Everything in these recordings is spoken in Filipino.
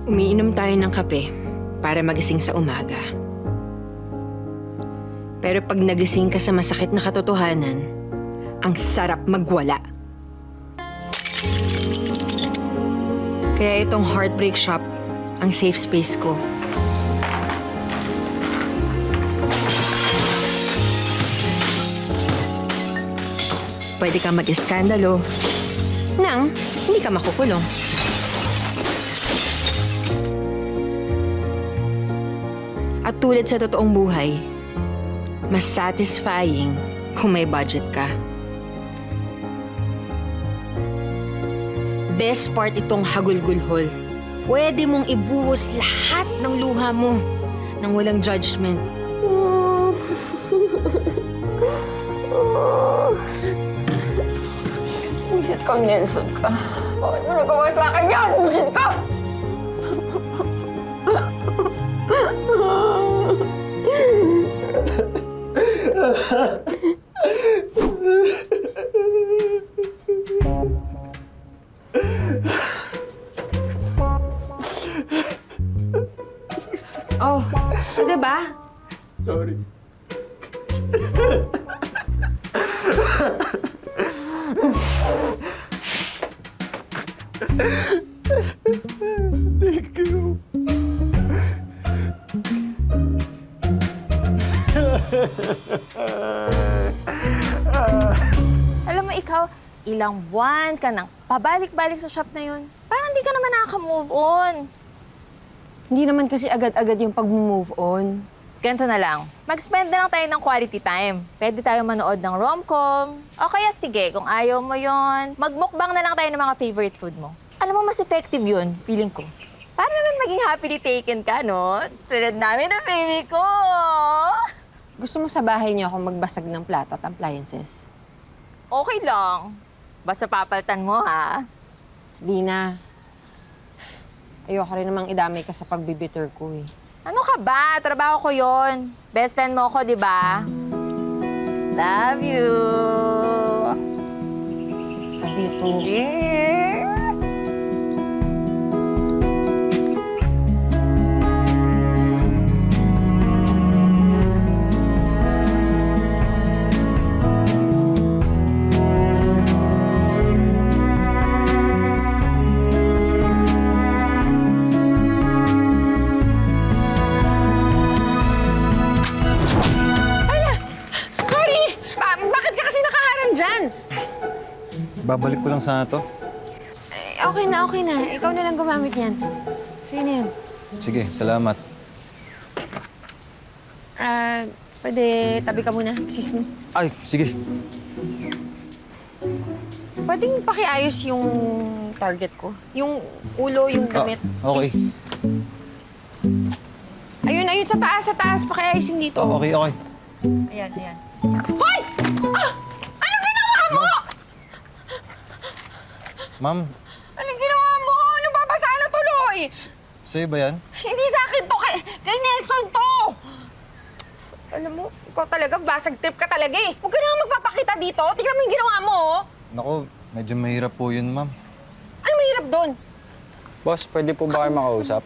Umiinom tayo ng kape para magising sa umaga. Pero pag nagising ka sa masakit na katotohanan, ang sarap magwala. Kaya itong Heartbreak Shop, ang safe space ko. Pwede kang mag-iskandalo nang hindi ka makukulong. At tulad sa totoong buhay, mas satisfying kung may budget ka. Best part itong hagulgulhol. Pwede mong ibuhos lahat ng luha mo nang walang judgment. Buisit kang Nelson ka. Bakit mo nagawa sa akin yan? Buisit ka! Oh, diba? Sorry. Thank you. Alam mo ikaw, ilang buwan ka nang pabalik-balik sa shop na yun. Parang di ka naman nakaka-move on. Hindi naman kasi agad-agad yung pag-move on. Ganito na lang, mag-spend na lang tayo ng quality time. Pwede tayo manood ng rom-com. O kaya sige, kung ayaw mo yon, magmukbang na lang tayo ng mga favorite food mo. Alam mo, mas effective yun, feeling ko. Para naman maging happily taken ka, no? Tulad namin ng baby ko. Gusto mo sa bahay niyo ako magbasag ng plato at appliances? Okay lang. Basta papaltan mo, ha? Di na. Ayoko rin namang idamay ka sa pagbibitter ko eh. Ano ka ba? Trabaho ko yon. Best friend mo ko, di ba? Love you. Love you too. Yeah. Sorry! Bakit ka kasi nakaharang dyan? Babalik ko lang sana to. Okay na, okay na. Ikaw na lang gumamit niyan. Sa'yo na yan. Sige, salamat. Pwede tabi ka muna. Excuse me. Ay, sige. Pwedeng pakiayos yung target ko. Yung ulo, yung damit. Okay. Please. Ayun, sa taas. Pakiayos yung dito. Oh, okay. Ayan. Hoy! Ah! Anong ginawa mo? Ma'am, Anong ginawa mo? Ano babasa na tuloy? sa'yo ba yan? Hindi sa akin to. Kay Nelson to. Alam mo, ikaw talaga, basag trip ka talaga eh. Huwag ka na nga magpapakita dito. Tingnan mo yung ginawa mo. Oh. Naku, medyo mahirap po yun, ma'am. Ano mahirap doon? Boss, pwede po ba kayo makausap?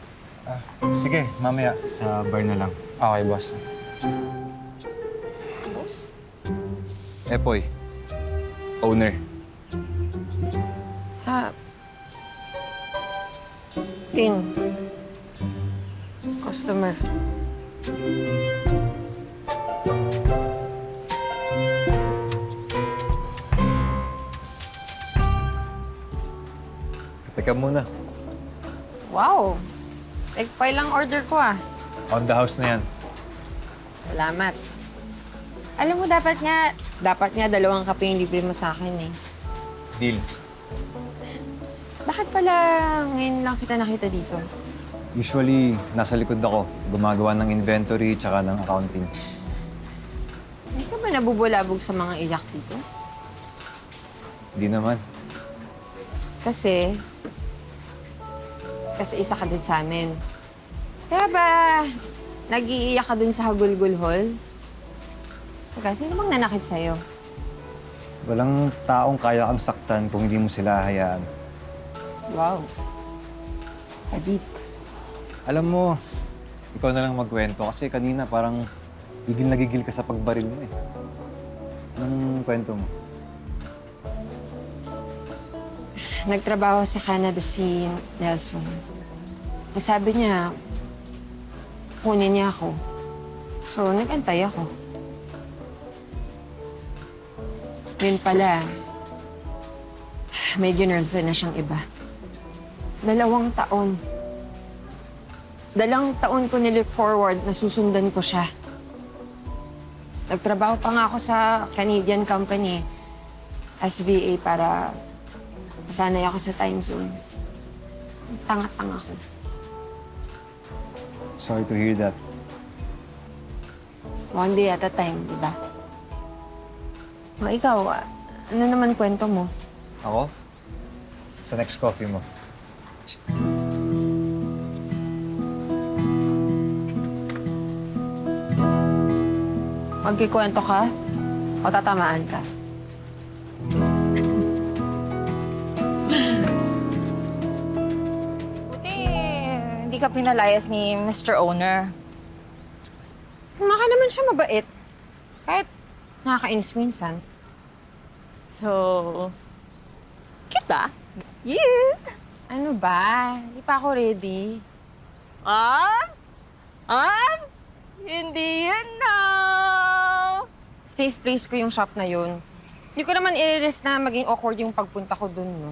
Sige, mamaya. Sa bar na lang. Okay, boss. Epoy. Owner. Tin. Customer. Kape ka muna. Wow. Egg pie lang order ko ah. On the house na yan. Salamat. Alam mo, dapat nga 2 kape yung libre mo sa akin eh. Deal. Bakit pala ngayon lang kita nakita dito? Usually, nasa likod ako. Gumagawa ng inventory tsaka ng accounting. Hindi ka ba nabubulabog sa mga iyak dito? Hindi naman. Kasi isa ka din sa amin. Kaya ba nag-iiyak ka dun sa Hagulgul Hall? Saka, sino bang nanakit sa'yo? Walang taong kaya kang saktan kung hindi mo sila hayaan. Wow. Adip. Alam mo, ikaw na lang magkwento kasi kanina parang gigil na gigil ka sa pagbaril mo eh. Anong kwento mo? Nagtrabaho sa Canada si Nelson. Ang sabi niya, kunin niya ako. So, nag-antay ako. Ngayon pala, may girlfriend na siyang iba. 2 taon. 2 taon ko nilook forward na susundan ko siya. Nagtrabaho pa nga ako sa Canadian company as VA para masanay ako sa time zone. Tanga-tanga ko. Sorry to hear that. One day at a time, di ba? O ikaw, ano naman kwento mo? Ako? Sa next coffee mo. Magkikwento ka o tatamaan ka? Buti, hindi ka pinalayas ni Mr. Owner. Maka naman siya mabait. Kahit nakakainis minsan. So, cute ba? Yeah! Ano ba? Hindi pa ako ready. Ops! Ops! Hindi yun na! Safe place ko yung shop na yun. Hindi ko naman i-risk na maging awkward yung pagpunta ko dun, no?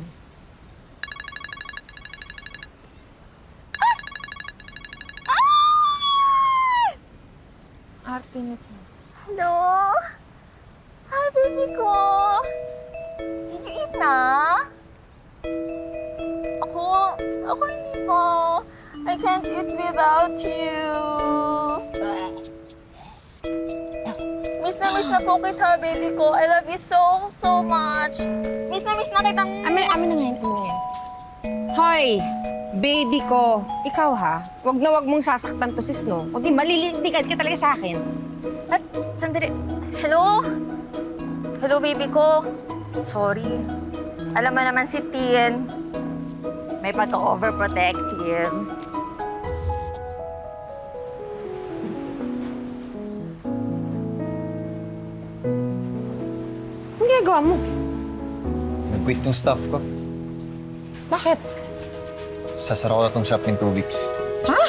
Arte nito. Hello? Hi, baby ko! Did you eat na? Ako hindi pa. I can't eat without you. Miss na po kita, baby ko. I love you so, so much. Miss na kitang... Amin na ngayon. Hoy! Baby ko, ikaw ha, wag na wag mong sasaktan to sis, no? Kundi malilintikan ka talaga sa akin. At, sandali. Hello? Hello, baby ko. Sorry. Alam mo naman si Tien. May pagka-overprotective. Anong ginagawa mo? Nag-quit yung staff ko. Bakit? Sasara ko na tong shop in 2 weeks. Ha?